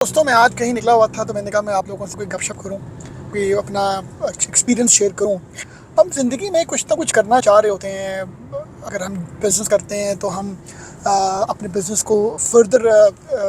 दोस्तों मैं आज कहीं निकला हुआ था तो मैंने कहा मैं आप लोगों से कोई गपशप करूं, कोई अपना एक्सपीरियंस शेयर करूं। हम ज़िंदगी में कुछ ना कुछ करना चाह रहे होते हैं। अगर हम बिज़नेस करते हैं तो हम अपने बिज़नेस को फर्दर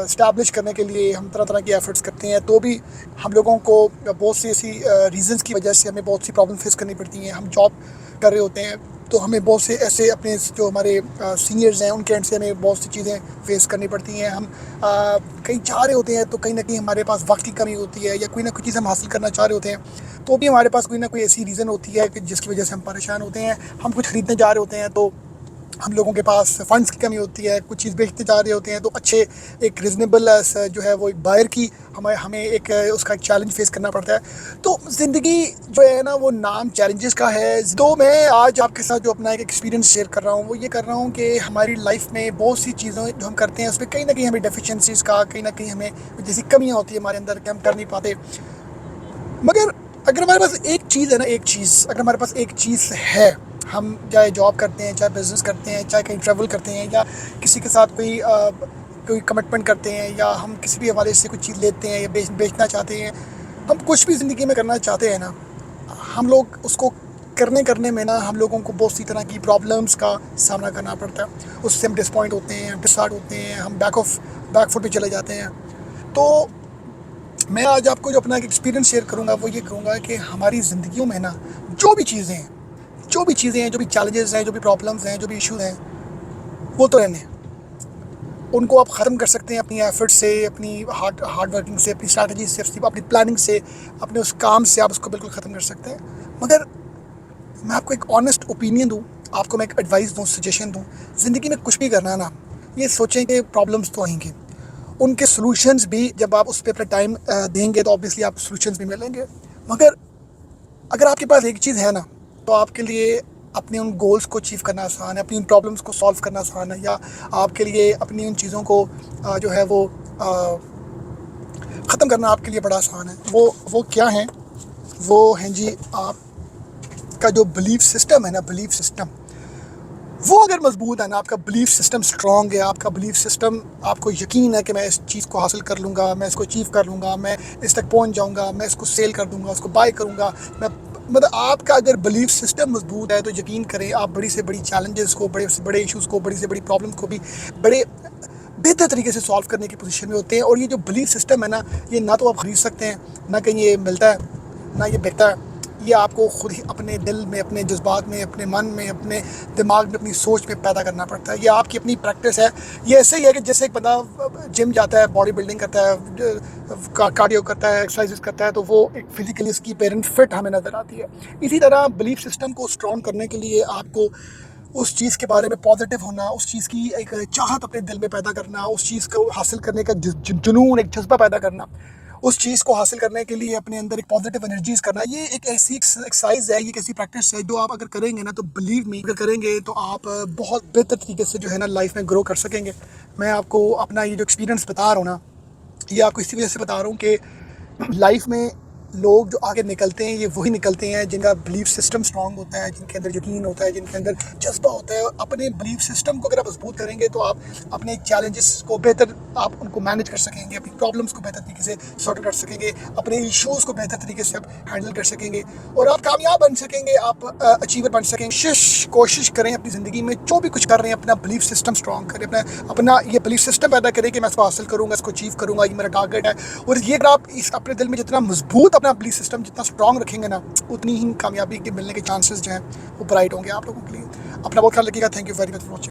इस्टेब्लिश करने के लिए हम तरह तरह की एफ़र्ट्स करते हैं, तो भी हम लोगों को बहुत सी ऐसी रीज़न्स की वजह से हमें बहुत सी प्रॉब्लम फेस करनी पड़ती हैं। हम जॉब कर रहे होते हैं तो हमें बहुत से ऐसे अपने जो हमारे सीनियर्स हैं उनके एंड से हमें बहुत सी चीज़ें फेस करनी पड़ती हैं। हम कहीं जा रहे होते हैं तो कहीं ना कहीं हमारे पास वक्त की कमी होती है, या कोई ना कोई चीज़ हम हासिल करना चाह रहे होते हैं तो भी हमारे पास कोई ना कोई ऐसी रीज़न होती है कि जिसकी वजह से हम परेशान होते हैं। हम कुछ ख़रीदने जा रहे होते हैं तो हम लोगों के पास फ़ंड्स की कमी होती है, कुछ चीज़ बेचते जा रहे होते हैं तो अच्छे एक रीज़नेबल जो है वो एक बायर की हमें एक उसका एक चैलेंज फेस करना पड़ता है। तो ज़िंदगी जो है ना वो नाम चैलेंजेस का है। तो मैं आज आपके साथ जो अपना एक एक्सपीरियंस शेयर कर रहा हूँ वो ये कर रहा हूँ कि हमारी लाइफ में बहुत सी चीज़ें जो हम करते हैं उसमें कहीं ना कहीं हमें डेफिशिएंसीज़ का कहीं ना कहीं हमें जैसी कमियाँ होती है हमारे अंदर कि हम कर नहीं पाते। मगर अगर हमारे पास एक चीज़ है ना, अगर हमारे पास एक चीज़ है, हम चाहे जॉब करते हैं, चाहे बिज़नेस करते हैं, चाहे कहीं ट्रैवल करते हैं, या किसी के साथ कोई कमिटमेंट करते हैं, या हम किसी भी हवाले से कुछ चीज़ लेते हैं या बेचना चाहते हैं, हम कुछ भी ज़िंदगी में करना चाहते हैं ना, हम लोग उसको करने में ना हम लोगों को बहुत सी तरह की प्रॉब्लम्स का सामना करना पड़ता है। उससे हम डिसपॉइंट होते हैं, डिसहार्ट होते हैं, हम बैक फुट पे चले जाते हैं। तो मैं आज आपको जो अपना एक एक्सपीरियंस शेयर करूंगा वो ये कहूँगा कि हमारी ज़िंदगियों में ना जो भी चीज़ें हैं, जो भी चैलेंजेस हैं, जो भी प्रॉब्लम्स हैं, जो भी इश्यूज हैं, वो तो रहने हैं। उनको आप ख़त्म कर सकते हैं अपनी एफर्ट से, अपनी हार्ड वर्किंग से, अपनी स्ट्रैटेजी से, अपनी प्लानिंग से, अपने उस काम से आप उसको बिल्कुल ख़त्म कर सकते हैं। मगर मैं आपको एक ऑनेस्ट ओपिनियन दूँ, आपको मैं एक एडवाइस दूँ, सजेशन दूँ। ज़िंदगी में कुछ भी करना है ना, ये सोचें कि प्रॉब्लम्स तो आएंगी, उनके सॉल्यूशंस भी जब आप उस पर अपना टाइम देंगे तो ऑब्वियसली आप सॉल्यूशंस भी मिलेंगे। मगर अगर आपके पास एक चीज़ है ना तो आपके लिए अपने उन गोल्स को अचीव करना आसान है, अपनी उन प्रॉब्लम्स को सॉल्व करना आसान है, या आपके लिए अपनी उन चीज़ों को जो है वो ख़त्म करना आपके लिए बड़ा आसान है। वो क्या है? वो हैं जी आपका जो बिलीफ सिस्टम है ना, बिलीफ सिस्टम वो अगर मजबूत है ना, आपका बिलीफ सिस्टम स्ट्रॉन्ग है, आपका बिलीफ सिस्टम, आपको यकीन है कि मैं इस चीज़ को हासिल कर लूँगा, मैं इसको अचीव कर लूँगा, मैं इस तक पहुँच जाऊँगा, मैं इसको सेल कर दूँगा, उसको बाय करूँगा, मैं मतलब आपका अगर बिलीफ सिस्टम मजबूत है तो यकीन करें आप बड़ी से बड़ी चैलेंजेस को, बड़े से बड़े इश्यूज़ को, बड़ी से बड़ी प्रॉब्लम को भी बड़े बेहतर तरीके से सॉल्व करने की पोजीशन में होते हैं। और ये जो बिलीफ सिस्टम है ना, ये ना तो आप ख़रीद सकते हैं, ना कहीं ये मिलता है, ना ये बिकता है। ये आपको खुद ही अपने दिल में, अपने जज्बात में, अपने मन में, अपने दिमाग में, अपनी सोच में पैदा करना पड़ता है। ये आपकी अपनी प्रैक्टिस है। ये ऐसे ही है कि जैसे एक बंदा जिम जाता है, बॉडी बिल्डिंग करता है, कार्डियो करता है, एक्सरसाइजेस करता है, तो वो एक फिजिकली उसकी पेरेंट फिट हमें नज़र आती है। इसी तरह बिलीफ सिस्टम को स्ट्रॉन्ग करने के लिए आपको उस चीज़ के बारे में पॉजिटिव होना, उस चीज़ की एक चाहत अपने दिल में पैदा करना, उस चीज़ को हासिल करने का जुनून, एक जज्बा पैदा करना, उस चीज़ को हासिल करने के लिए अपने अंदर एक पॉजिटिव एनर्जीज करना, ये एक ऐसी एक्सरसाइज है, ये एक ऐसी प्रैक्टिस है जो आप अगर करेंगे ना तो बिलीव मी, अगर करेंगे तो आप बहुत बेहतर तरीके से जो है ना लाइफ में ग्रो कर सकेंगे। मैं आपको अपना ये जो एक्सपीरियंस बता रहा हूँ ना, ये आपको इसी वजह से बता रहा हूँ कि लाइफ में लोग जो आगे निकलते हैं ये वही निकलते हैं जिनका बिलीफ सिस्टम स्ट्रांग होता है, जिनके अंदर यकीन होता है, जिनके अंदर जज्बा होता है। अपने बिलीफ सिस्टम को अगर आप मजबूत करेंगे तो आप अपने चैलेंजेस को बेहतर आप उनको मैनेज कर सकेंगे, अपनी प्रॉब्लम्स को बेहतर तरीके से सॉर्ट कर सकेंगे, अपने इश्यूज़ को बेहतर तरीके से आप हैंडल कर सकेंगे, और आप कामयाब बन सकेंगे, आप अचीवर बन सकेंगे। कोशिश करें अपनी ज़िंदगी में जो भी कुछ कर रहे हैं अपना बिलीफ सिस्टम स्ट्रॉन्ग करें, अपना ये बिलीफ सिस्टम पैदा करें कि मैं इसको हासिल करूँगा, इसको अचीव करूँगा, ये मेरा टारगेट है। और ये अगर आप इस अपने दिल में जितना मजबूत अपना बिलीफ सिस्टम जितना स्ट्रॉन्ग रखेंगे ना, उतनी ही कामयाबी के मिलने के चांसेस जो हैं वो ब्राइट होंगे आप लोगों के लिए। अपना बहुत ख्याल रखिएगा। Thank you very much for watching.